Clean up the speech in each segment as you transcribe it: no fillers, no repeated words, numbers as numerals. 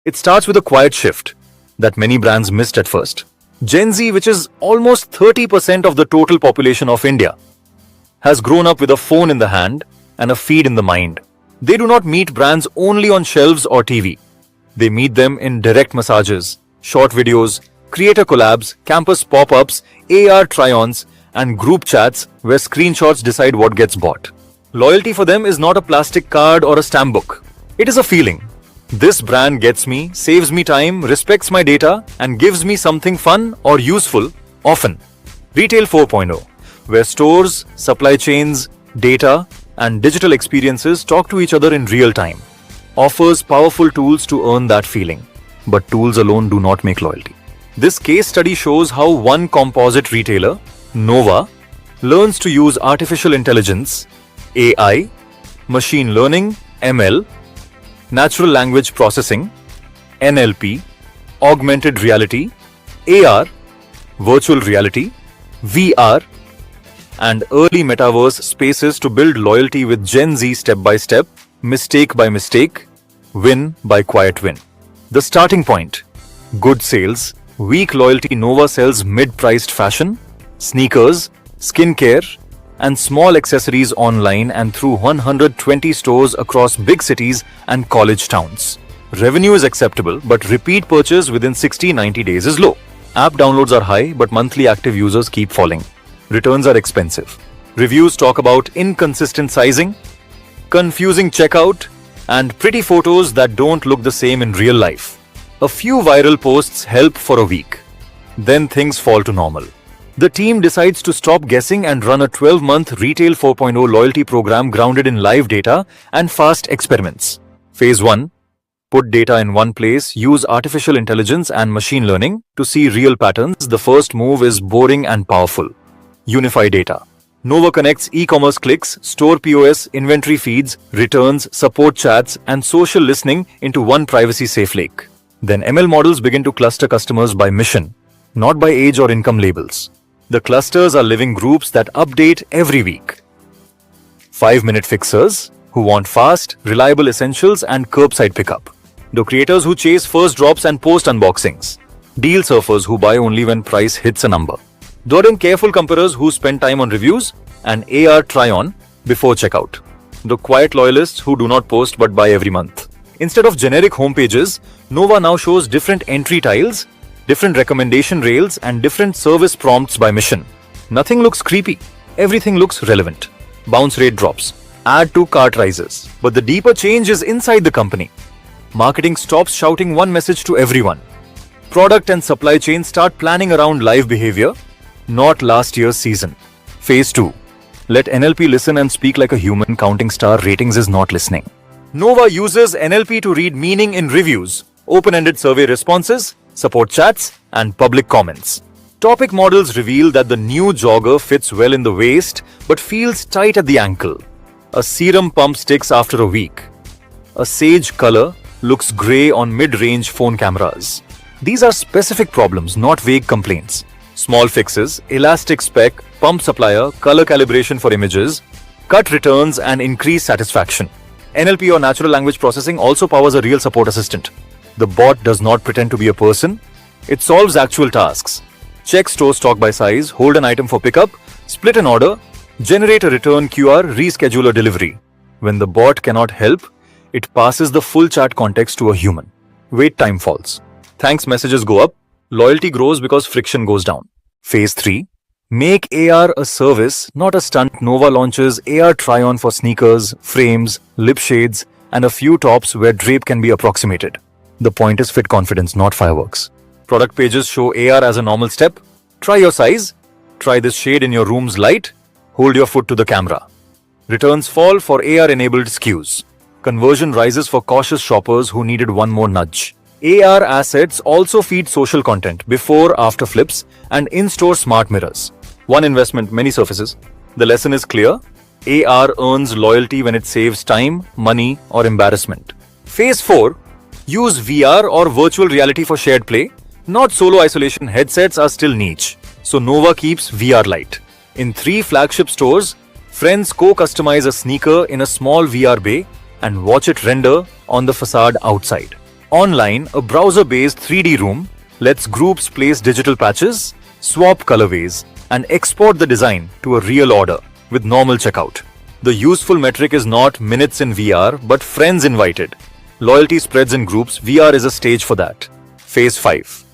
It starts with a quiet shift that many brands missed at first. Gen Z, which is almost 30% of the total population of India, has grown up with a phone in the hand and a feed in the mind. They do not meet brands only on shelves or TV. They meet them in direct massages, short videos, creator collabs, campus pop-ups, AR try-ons, and group chats where screenshots decide what gets bought. Loyalty for them is not a plastic card or a stamp book. It is a feeling. This brand gets me, saves me time, respects my data, and gives me something fun or useful, often. Retail 4.0, where stores, supply chains, data, and digital experiences talk to each other in real time, offers powerful tools to earn that feeling. But tools alone do not make loyalty. This case study shows how one composite retailer, Nova, learns to use artificial intelligence, AI, machine learning, ML, natural language processing, NLP, augmented reality, AR, virtual reality, VR, and early metaverse spaces to build loyalty with Gen Z step by step, mistake by mistake, win by quiet win. The starting point: good sales, weak loyalty. Nova sells mid-priced fashion, sneakers, skincare, and small accessories online and through 120 stores across big cities and college towns. Revenue is acceptable, but repeat purchase within 60-90 days is low. App downloads are high, but monthly active users keep falling. Returns are expensive. Reviews talk about inconsistent sizing, confusing checkout, and pretty photos that don't look the same in real life. A few viral posts help for a week. Then things fall to normal. The team decides to stop guessing and run a 12-month Retail 4.0 loyalty program grounded in live data and fast experiments. Phase 1. Put data in one place, use artificial intelligence and machine learning to see real patterns. The first move is boring and powerful. Unify data. Nova connects e-commerce clicks, store POS, inventory feeds, returns, support chats, and social listening into one privacy-safe lake. Then ML models begin to cluster customers by mission, not by age or income labels. The clusters are living groups that update every week. 5-minute fixers who want fast, reliable essentials and curbside pickup. The creators who chase first drops and post unboxings. Deal surfers who buy only when price hits a number. During careful comparers who spend time on reviews and AR try-on before checkout. The quiet loyalists who do not post but buy every month. Instead of generic homepages, Nova now shows different entry tiles, different recommendation rails, and different service prompts by mission. Nothing looks creepy. Everything looks relevant. Bounce rate drops. Add to cart rises. But the deeper change is inside the company. Marketing stops shouting one message to everyone. Product and supply chain start planning around live behavior, not last year's season. Phase 2. Let NLP listen and speak like a human. Counting star ratings is not listening. Nova uses NLP to read meaning in reviews, open-ended survey responses, support chats, and public comments. Topic models reveal that the new jogger fits well in the waist but feels tight at the ankle. A serum pump sticks after a week. A sage color looks grey on mid-range phone cameras. These are specific problems, not vague complaints. Small fixes, elastic spec, pump supplier, color calibration for images, cut returns, and increase satisfaction. NLP or natural language processing also powers a real support assistant. The bot does not pretend to be a person. It solves actual tasks. Check store stock by size, hold an item for pickup, split an order, generate a return QR, reschedule a delivery. When the bot cannot help, it passes the full chat context to a human. Wait time falls. Thanks messages go up. Loyalty grows because friction goes down. Phase 3. Make AR a service, not a stunt. Nova launches AR try-on for sneakers, frames, lip shades, and a few tops where drape can be approximated. The point is fit confidence, not fireworks. Product pages show AR as a normal step. Try your size. Try this shade in your room's light. Hold your foot to the camera. Returns fall for AR-enabled SKUs. Conversion rises for cautious shoppers who needed one more nudge. AR assets also feed social content, before, after flips, and in-store smart mirrors. One investment, many surfaces. The lesson is clear. AR earns loyalty when it saves time, money, or embarrassment. Phase 4. Use VR or virtual reality for shared play. Not solo isolation. Headsets are still niche, so Nova keeps VR light. In 3 flagship stores, friends co-customize a sneaker in a small VR bay and watch it render on the facade outside. Online, a browser-based 3D room lets groups place digital patches, swap colorways, and export the design to a real order with normal checkout. The useful metric is not minutes in VR, but friends invited. Loyalty spreads in groups. VR is a stage for that. Phase 5.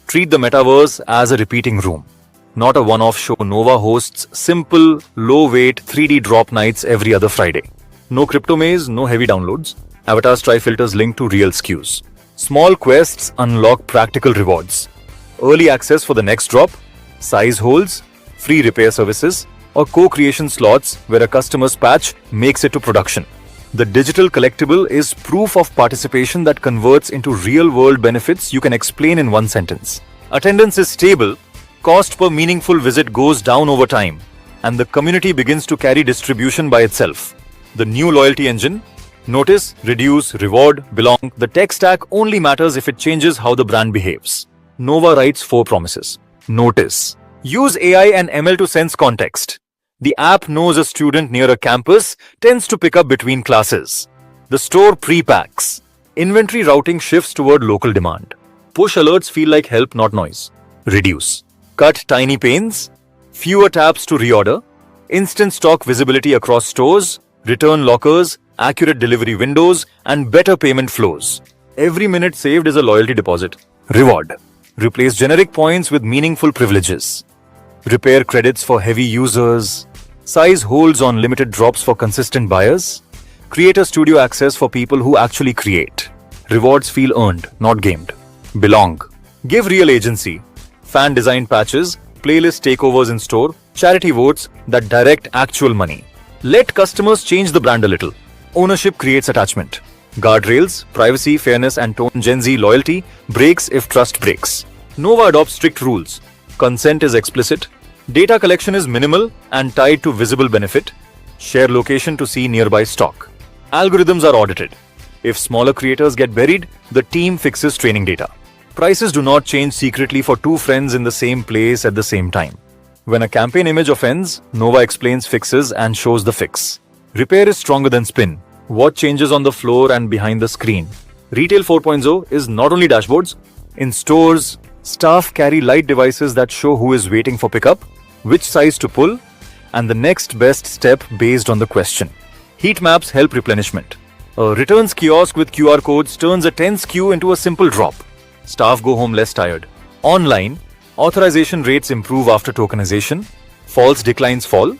Treat the metaverse as a repeating room, not a one-off show. Nova hosts simple, low-weight 3D drop nights every other Friday. No crypto maze, no heavy downloads. Avatars try filters linked to real SKUs. Small quests unlock practical rewards. Early access for the next drop, size holds, free repair services, or co-creation slots where a customer's patch makes it to production. The digital collectible is proof of participation that converts into real-world benefits you can explain in one sentence. Attendance is stable, cost per meaningful visit goes down over time, and the community begins to carry distribution by itself. The new loyalty engine: notice, reduce, reward, belong. The tech stack only matters if it changes how the brand behaves. Nova writes 4 promises. Notice. Use AI and ML to sense context. The app knows a student near a campus tends to pick up between classes. The store pre-packs. Inventory routing shifts toward local demand. Push alerts feel like help, not noise. Reduce. Cut tiny pains. Fewer taps to reorder. Instant stock visibility across stores. Return lockers. Accurate delivery windows. And better payment flows. Every minute saved is a loyalty deposit. Reward. Replace generic points with meaningful privileges. Repair credits for heavy users. Size holds on limited drops for consistent buyers. Creator studio access for people who actually create. Rewards feel earned, not gamed. Belong. Give real agency. Fan designed patches, playlist takeovers in store, charity votes that direct actual money. Let customers change the brand a little. Ownership creates attachment. Guardrails, privacy, fairness, and tone. GenZ loyalty breaks if trust breaks. Nova adopts strict rules. Consent is explicit. Data collection is minimal and tied to visible benefit. Share location to see nearby stock. Algorithms are audited. If smaller creators get buried, the team fixes training data. Prices do not change secretly for 2 friends in the same place at the same time. When a campaign image offends, Nova explains fixes and shows the fix. Repair is stronger than spin. What changes on the floor and behind the screen? Retail 4.0 is not only dashboards. In stores, staff carry light devices that show who is waiting for pickup, which size to pull, and the next best step based on the question. Heat maps help replenishment. A returns kiosk with QR codes turns a tense queue into a simple drop. Staff go home less tired. Online, authorization rates improve after tokenization. False declines fall.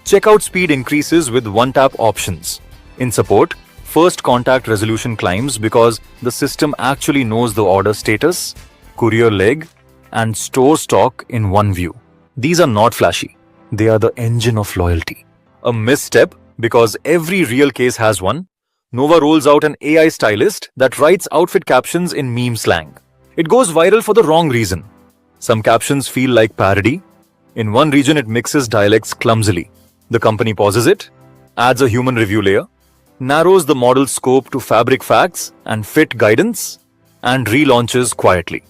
Checkout speed increases with one-tap options. In support, first contact resolution climbs because the system actually knows the order status, courier leg, and store stock in one view. These are not flashy. They are the engine of loyalty. A misstep, because every real case has one. Nova rolls out an AI stylist that writes outfit captions in meme slang. It goes viral for the wrong reason. Some captions feel like parody. In one region, it mixes dialects clumsily. The company pauses it, adds a human review layer, narrows the model's scope to fabric facts and fit guidance, and relaunches quietly.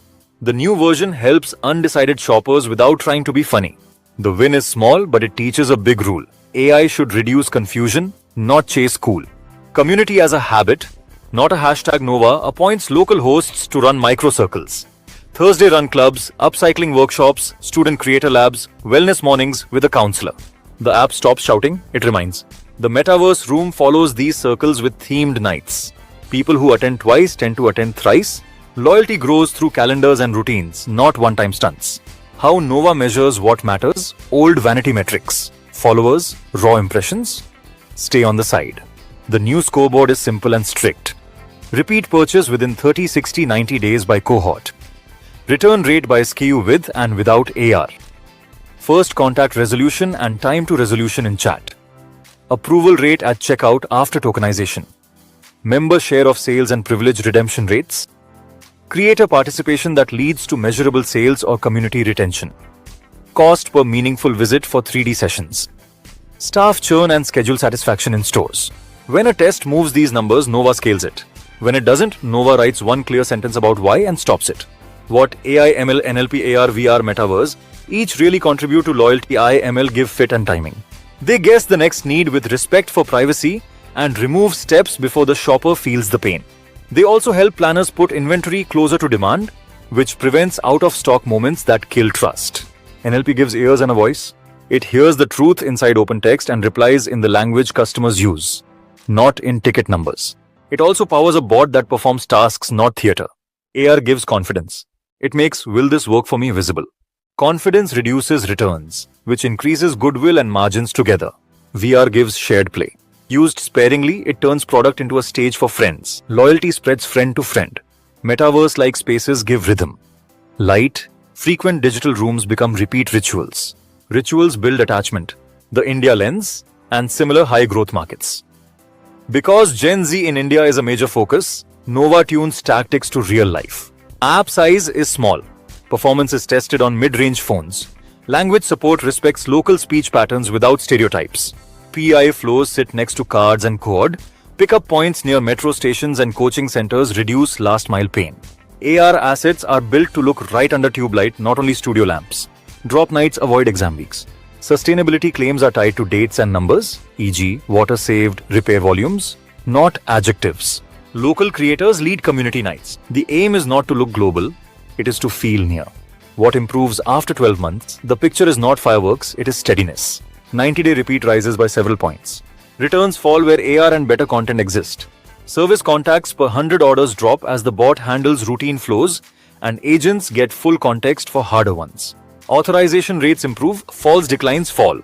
The new version helps undecided shoppers without trying to be funny. The win is small, but it teaches a big rule. AI should reduce confusion, not chase cool. Community as a habit, not a hashtag. Nova appoints local hosts to run microcircles. Thursday run clubs, upcycling workshops, student creator labs, wellness mornings with a counselor. The app stops shouting, it reminds. The metaverse room follows these circles with themed nights. People who attend twice tend to attend thrice. Loyalty grows through calendars and routines, not one-time stunts. How Nova measures what matters? Old vanity metrics. Followers, raw impressions. Stay on the side. The new scoreboard is simple and strict. Repeat purchase within 30, 60, 90 days by cohort. Return rate by SKU with and without AR. First contact resolution and time to resolution in chat. Approval rate at checkout after tokenization. Member share of sales and privilege redemption rates. Creator participation that leads to measurable sales or community retention. Cost per meaningful visit for 3D sessions. Staff churn and schedule satisfaction in stores. When a test moves these numbers, Nova scales it. When it doesn't, Nova writes one clear sentence about why and stops it. What AI, ML, NLP, AR, VR, metaverse, each really contribute to loyalty. AI, ML give fit and timing. They guess the next need with respect for privacy and remove steps before the shopper feels the pain. They also help planners put inventory closer to demand, which prevents out-of-stock moments that kill trust. NLP gives ears and a voice. It hears the truth inside open text and replies in the language customers use, not in ticket numbers. It also powers a bot that performs tasks, not theater. AR gives confidence. It makes "will this work for me" visible. Confidence reduces returns, which increases goodwill and margins together. VR gives shared play. Used sparingly, it turns product into a stage for friends. Loyalty spreads friend to friend. Metaverse-like spaces give rhythm. Light, frequent digital rooms become repeat rituals. Rituals build attachment. The India lens and similar high-growth markets. Because Gen Z in India is a major focus, Nova tunes tactics to real life. App size is small. Performance is tested on mid-range phones. Language support respects local speech patterns without stereotypes. PI flows sit next to cards and code. Pickup points near metro stations and coaching centers reduce last-mile pain. AR assets are built to look right under tube light, not only studio lamps. Drop nights avoid exam weeks. Sustainability claims are tied to dates and numbers, e.g., water saved, repair volumes, not adjectives. Local creators lead community nights. The aim is not to look global, it is to feel near. What improves after 12 months? The picture is not fireworks, it is steadiness. 90-day repeat rises by several points. Returns fall where AR and better content exist. Service contacts per 100 orders drop as the bot handles routine flows, and agents get full context for harder ones. Authorization rates improve, false declines fall.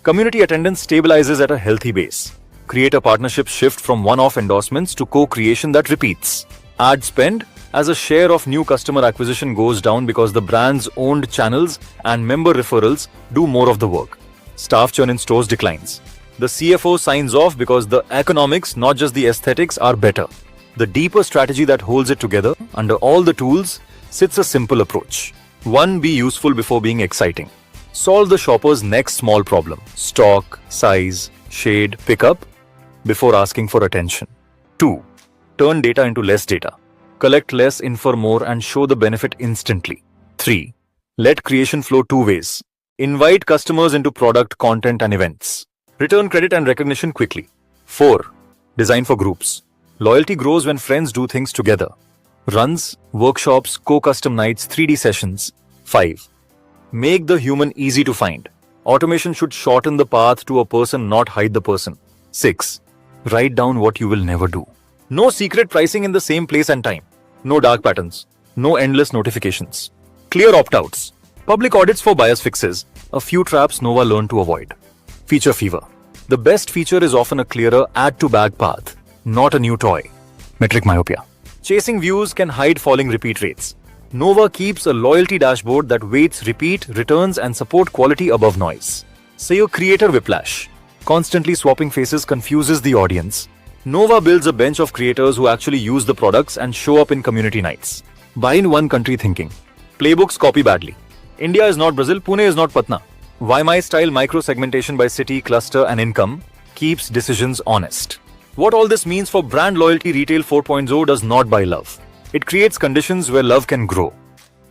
Community attendance stabilizes at a healthy base. Creator partnerships shift from one-off endorsements to co-creation that repeats. Ad spend as a share of new customer acquisition goes down because the brand's owned channels and member referrals do more of the work. Staff churn in stores declines. The CFO signs off because the economics, not just the aesthetics, are better. The deeper strategy that holds it together, under all the tools, sits a simple approach. 1. Be useful before being exciting. Solve the shopper's next small problem. Stock, size, shade, pickup, before asking for attention. 2. Turn data into less data. Collect less, infer more, and show the benefit instantly. 3. Let creation flow two ways. Invite customers into product, content, and events. Return credit and recognition quickly. 4. Design for groups. Loyalty grows when friends do things together. Runs, workshops, co-custom nights, 3D sessions. 5. Make the human easy to find. Automation should shorten the path to a person, not hide the person. 6. Write down what you will never do. No secret pricing in the same place and time. No dark patterns. No endless notifications. Clear opt-outs. Public audits for bias fixes. A few traps Nova learned to avoid. Feature fever. The best feature is often a clearer add-to-bag path, not a new toy. Metric myopia. Chasing views can hide falling repeat rates. Nova keeps a loyalty dashboard that weights repeat, returns, and support quality above noise. Say a creator whiplash. Constantly swapping faces confuses the audience. Nova builds a bench of creators who actually use the products and show up in community nights. Buy in one country thinking. Playbooks copy badly. India is not Brazil, Pune is not Patna. YMI style micro-segmentation by city, cluster, and income keeps decisions honest. What all this means for brand loyalty, Retail 4.0 does not buy love. It creates conditions where love can grow.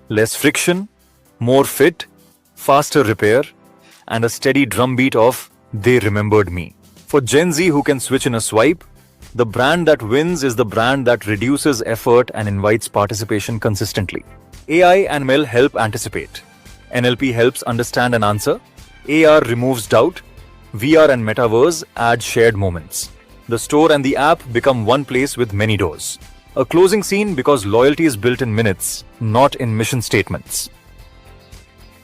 Less friction, more fit, faster repair, and a steady drumbeat of "they remembered me." For Gen Z who can switch in a swipe, the brand that wins is the brand that reduces effort and invites participation consistently. AI and ML help anticipate. NLP helps understand and answer. AR removes doubt. VR and Metaverse add shared moments. The store and the app become one place with many doors. A closing scene because loyalty is built in minutes, not in mission statements.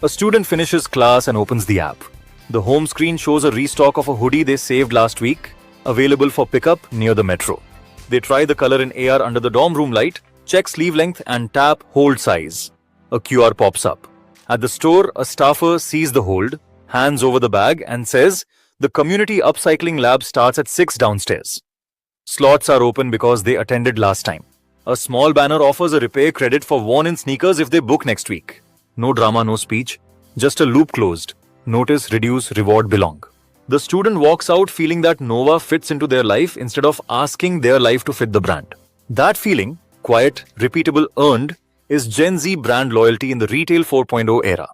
A student finishes class and opens the app. The home screen shows a restock of a hoodie they saved last week, available for pickup near the metro. They try the color in AR under the dorm room light, check sleeve length, and tap hold size. A QR pops up. At the store, a staffer sees the hold, hands over the bag, and says, "The community upcycling lab starts at 6 downstairs." Slots are open because they attended last time. A small banner offers a repair credit for worn-in sneakers if they book next week. No drama, no speech, just a loop closed. Notice, reduce, reward, belong. The student walks out feeling that Nova fits into their life instead of asking their life to fit the brand. That feeling, quiet, repeatable, earned, is Gen Z brand loyalty in the Retail 4.0 era.